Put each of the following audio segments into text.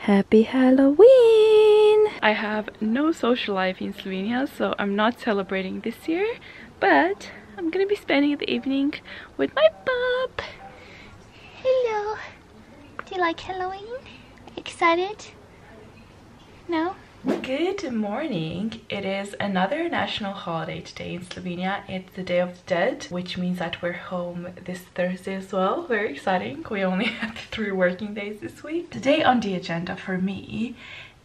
Happy Halloween! I have no social life in Slovenia, so I'm not celebrating this year, but I'm gonna be spending the evening with my pup. Hello. Do you like Halloween? Excited? No? Good morning. It is another national holiday today in Slovenia. It's the Day of the Dead, which means that we're home this Thursday as well. Very exciting. We only had 3 working days this week. Today on the agenda for me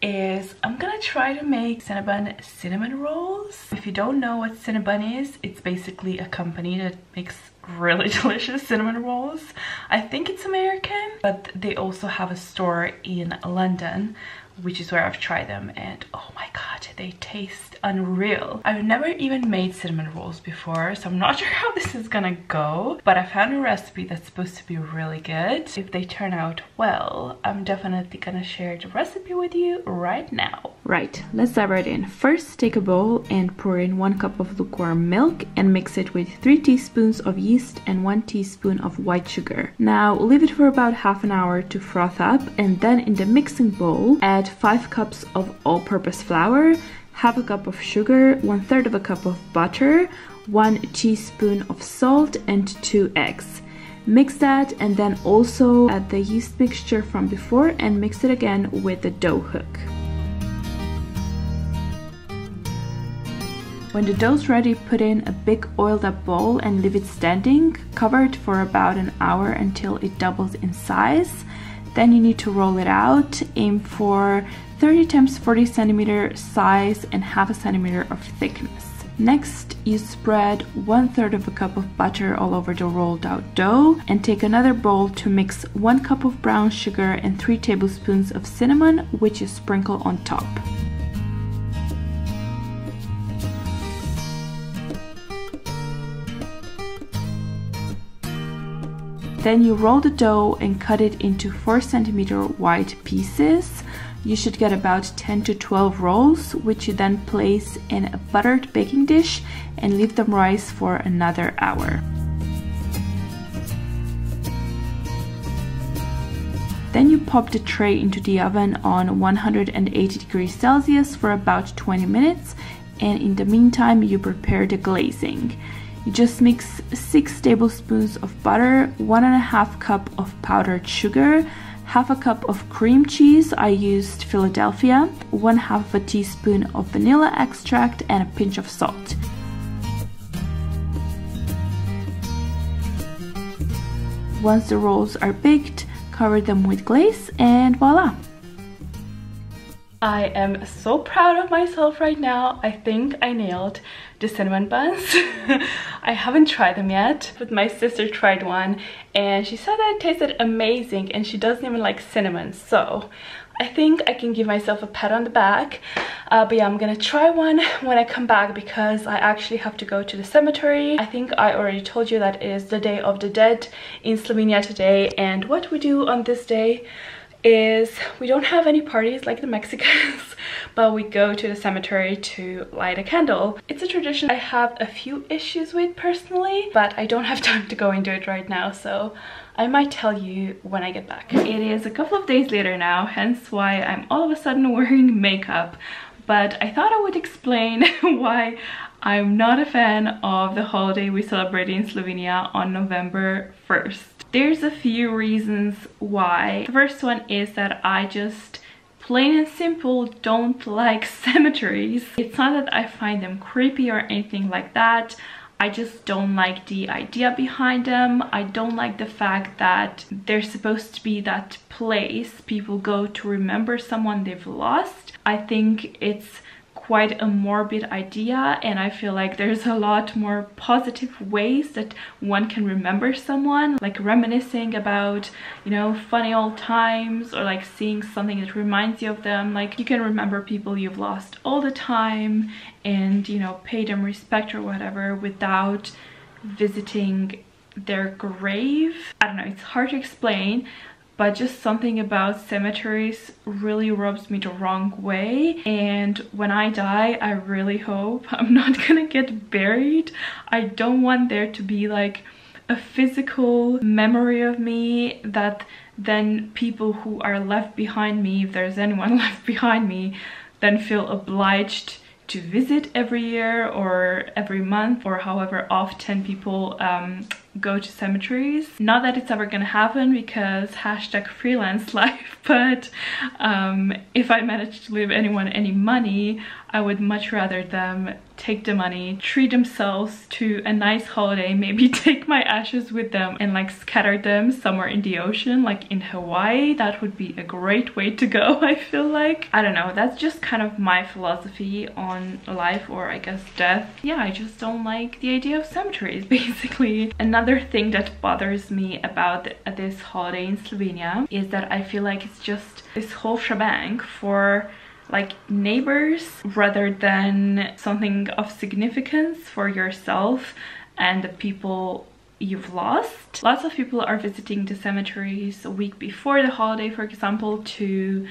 is I'm gonna try to make Cinnabon cinnamon rolls. If you don't know what Cinnabon is, it's basically a company that makes really delicious cinnamon rolls. I think it's American, but they also have a store in London, which is where I've tried them, and oh my god, they taste unreal. I've never even made cinnamon rolls before, so I'm not sure how this is gonna go, but I found a recipe that's supposed to be really good. If they turn out well, I'm definitely gonna share the recipe with you right now. Right, let's dive right in. First, take a bowl and pour in 1 cup of lukewarm milk and mix it with 3 teaspoons of yeast and 1 teaspoon of white sugar. Now leave it for about half an hour to froth up, and then in the mixing bowl add 5 cups of all-purpose flour, half a cup of sugar, 1/3 of a cup of butter, 1 teaspoon of salt, and 2 eggs. Mix that, and then also add the yeast mixture from before and mix it again with the dough hook. When the dough's ready, put in a big oiled up bowl and leave it standing. Cover it for about an hour until it doubles in size. Then you need to roll it out. Aim for 30 times 40 centimeter size and half a centimeter of thickness. Next, you spread 1/3 of a cup of butter all over the rolled out dough, and take another bowl to mix 1 cup of brown sugar and 3 tablespoons of cinnamon, which you sprinkle on top. Then you roll the dough and cut it into 4 centimeter wide pieces. You should get about 10 to 12 rolls, which you then place in a buttered baking dish and leave them rise for another hour. Then you pop the tray into the oven on 180 degrees Celsius for about 20 minutes, and in the meantime you prepare the glazing. You just mix 6 tablespoons of butter, 1½ cup of powdered sugar, half a cup of cream cheese, I used Philadelphia, 1/2 teaspoon of vanilla extract, and a pinch of salt. Once the rolls are baked, cover them with glaze and voila! I am so proud of myself right now. I think I nailed the cinnamon buns. I haven't tried them yet, but my sister tried one and she said that it tasted amazing, and she doesn't even like cinnamon, so I think I can give myself a pat on the back. But yeah, I'm gonna try one when I come back because I actually have to go to the cemetery. I think I already told you that it is the Day of the Dead in Slovenia today, and what we do on this day is we don't have any parties like the Mexicans, but we go to the cemetery to light a candle. It's a tradition I have a few issues with personally, but I don't have time to go into it right now, so I might tell you when I get back. It is a couple of days later now, hence why I'm all of a sudden wearing makeup, but I thought I would explain why I'm not a fan of the holiday we celebrate in Slovenia on November 1st. There's a few reasons why. The first one is that I just plain and simple don't like cemeteries. It's not that I find them creepy or anything like that. I just don't like the idea behind them. I don't like the fact that they're supposed to be that place people go to remember someone they've lost. I think it's quite a morbid idea, and I feel like there's a lot more positive ways that one can remember someone, like reminiscing about, you know, funny old times, or like seeing something that reminds you of them. Like, you can remember people you've lost all the time and, you know, pay them respect or whatever without visiting their grave. I don't know, it's hard to explain, but just something about cemeteries really rubs me the wrong way. And when I die, I really hope I'm not gonna get buried. I don't want there to be like a physical memory of me that then people who are left behind me, if there's anyone left behind me, then feel obliged to visit every year or every month or however often people go to cemeteries. Not that it's ever gonna happen because hashtag freelance life, but if I manage to leave anyone any money, I would much rather them take the money, treat themselves to a nice holiday, maybe take my ashes with them and like scatter them somewhere in the ocean, like in Hawaii. That would be a great way to go, I feel like. I don't know, that's just kind of my philosophy on life, or I guess death. Yeah, I just don't like the idea of cemeteries, basically. Another thing that bothers me about this holiday in Slovenia is that I feel like it's just this whole shebang for like neighbors rather than something of significance for yourself and the people you've lost. Lots of people are visiting the cemeteries a week before the holiday, for example, to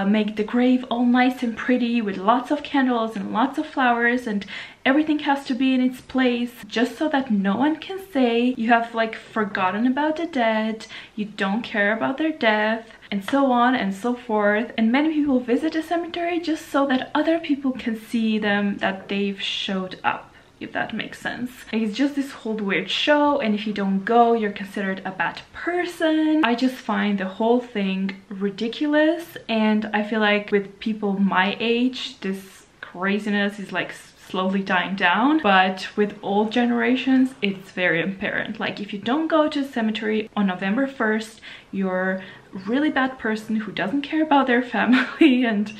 make the grave all nice and pretty with lots of candles and lots of flowers, and everything has to be in its place just so that no one can say you have like forgotten about the dead, you don't care about their death, and so on and so forth. And many people visit a cemetery just so that other people can see them, that they've showed up, if that makes sense. Like, it's just this whole weird show, and if you don't go, you're considered a bad person. I just find the whole thing ridiculous, and I feel like with people my age, this craziness is like slowly dying down, but with old generations it's very apparent. Like, if you don't go to a cemetery on November 1st, you're a really bad person who doesn't care about their family. And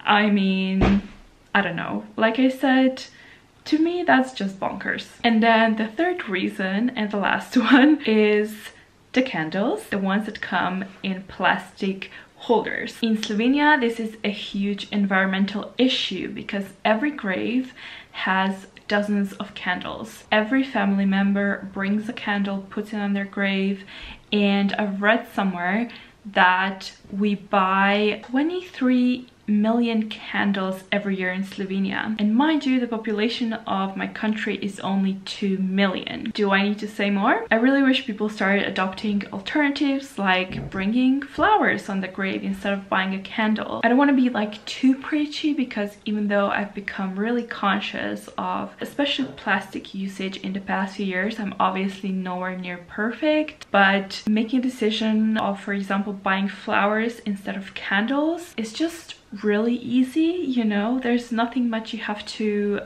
I mean, I don't know, like I said, to me that's just bonkers. And then the third reason, and the last one, is the candles, the ones that come in plastic holders. In Slovenia, this is a huge environmental issue because every grave has dozens of candles. Every family member brings a candle, puts it on their grave, and I've read somewhere that we buy 23 million candles every year in Slovenia. And mind you, the population of my country is only 2 million. Do I need to say more? I really wish people started adopting alternatives like bringing flowers on the grave instead of buying a candle. I don't want to be like too preachy, because even though I've become really conscious of especially plastic usage in the past few years, I'm obviously nowhere near perfect, but making a decision of, for example, buying flowers instead of candles is just really easy, you know. There's nothing much you have to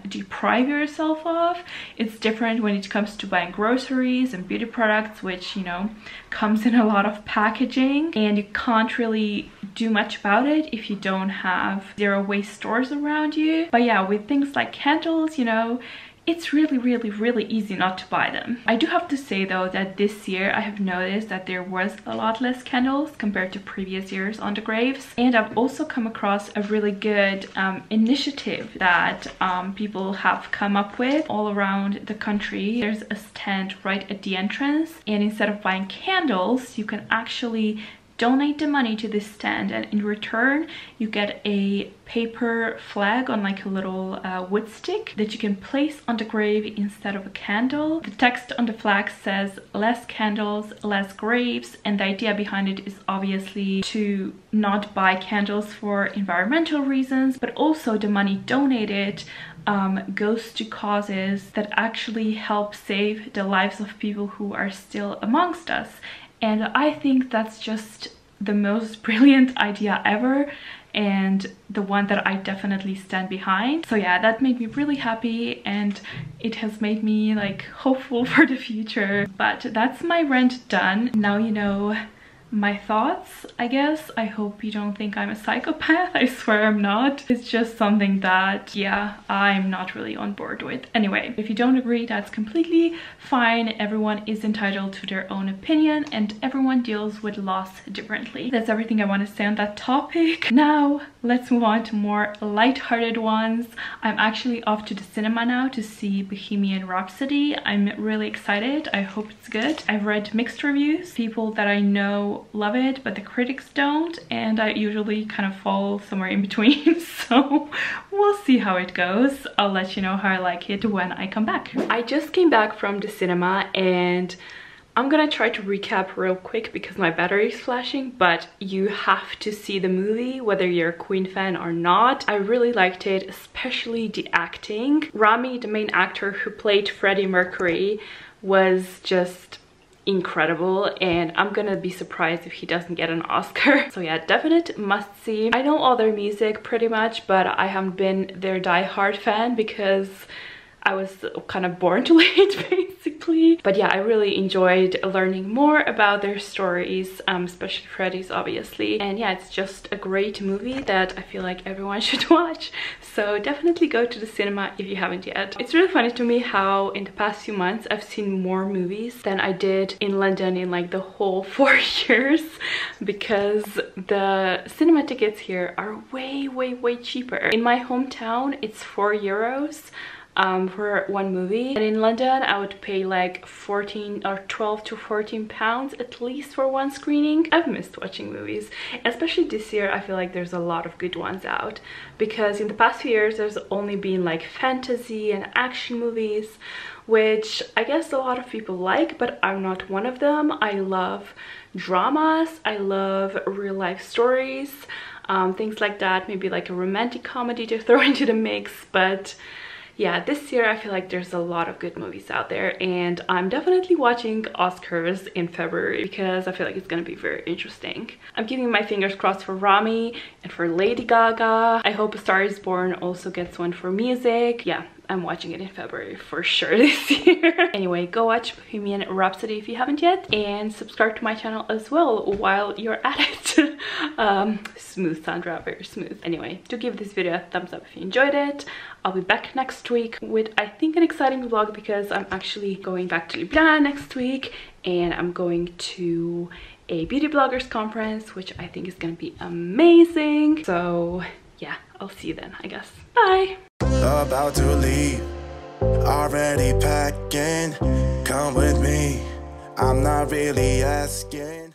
deprive yourself of. It's different when it comes to buying groceries and beauty products, which, you know, comes in a lot of packaging, and you can't really do much about it if you don't have zero waste stores around you. But yeah, with things like candles, you know, it's really easy not to buy them. I do have to say though that this year I have noticed that there was a lot less candles compared to previous years on the graves, and I've also come across a really good initiative that people have come up with all around the country. There's a stand right at the entrance, and instead of buying candles, you can actually donate the money to this stand, and in return you get a paper flag on like a little wood stick that you can place on the grave instead of a candle. The text on the flag says less candles, less graves, and the idea behind it is obviously to not buy candles for environmental reasons, but also the money donated goes to causes that actually help save the lives of people who are still amongst us. And I think that's just the most brilliant idea ever, and the one that I definitely stand behind. So yeah, that made me really happy, and it has made me like hopeful for the future. But that's my rant done. Now you know my thoughts, I guess. I hope you don't think I'm a psychopath. I swear I'm not. It's just something that, yeah, I'm not really on board with. Anyway, if you don't agree, that's completely fine. Everyone is entitled to their own opinion, and everyone deals with loss differently. That's everything I want to say on that topic. Now let's move on to more light-hearted ones. I'm actually off to the cinema now to see Bohemian Rhapsody. I'm really excited. I hope it's good. I've read mixed reviews. People that I know love it, but the critics don't, and I usually kind of fall somewhere in between. So we'll see how it goes. I'll let you know how I like it when I come back. I just came back from the cinema, and I'm gonna try to recap real quick because my battery is flashing, but you have to see the movie whether you're a Queen fan or not. I really liked it, especially the acting. Rami, the main actor who played Freddie Mercury, was just incredible, and I'm gonna be surprised if he doesn't get an Oscar. So yeah, definite must see. I know all their music pretty much, but I haven't been their die-hard fan because I was kind of born too late basically. But yeah, I really enjoyed learning more about their stories, especially Freddie's obviously. And yeah, it's just a great movie that I feel like everyone should watch. So definitely go to the cinema if you haven't yet. It's really funny to me how in the past few months I've seen more movies than I did in London in like the whole 4 years, because the cinema tickets here are way cheaper. In my hometown it's €4 for one movie, and in London I would pay like 14 or 12 to 14 pounds at least for one screening. I've missed watching movies, especially this year. I feel like there's a lot of good ones out, because in the past few years there's only been like fantasy and action movies, which I guess a lot of people like, but I'm not one of them. I love dramas, I love real life stories, things like that, maybe like a romantic comedy to throw into the mix. But yeah, this year I feel like there's a lot of good movies out there, and I'm definitely watching Oscars in February because I feel like it's gonna be very interesting. I'm keeping my fingers crossed for Rami and for Lady Gaga. I hope A Star Is Born also gets one for music. Yeah, I'm watching it in February for sure this year. Anyway, go watch Bohemian Rhapsody if you haven't yet, and subscribe to my channel as well while you're at it. Smooth, Sandra, very smooth. Anyway, do give this video a thumbs up if you enjoyed it. I'll be back next week with, I think, an exciting vlog, because I'm actually going back to Ljubljana next week, and I'm going to a beauty bloggers conference, which I think is gonna be amazing. So yeah, I'll see you then, I guess. Bye. About to leave, already packing. Come with me, I'm not really asking.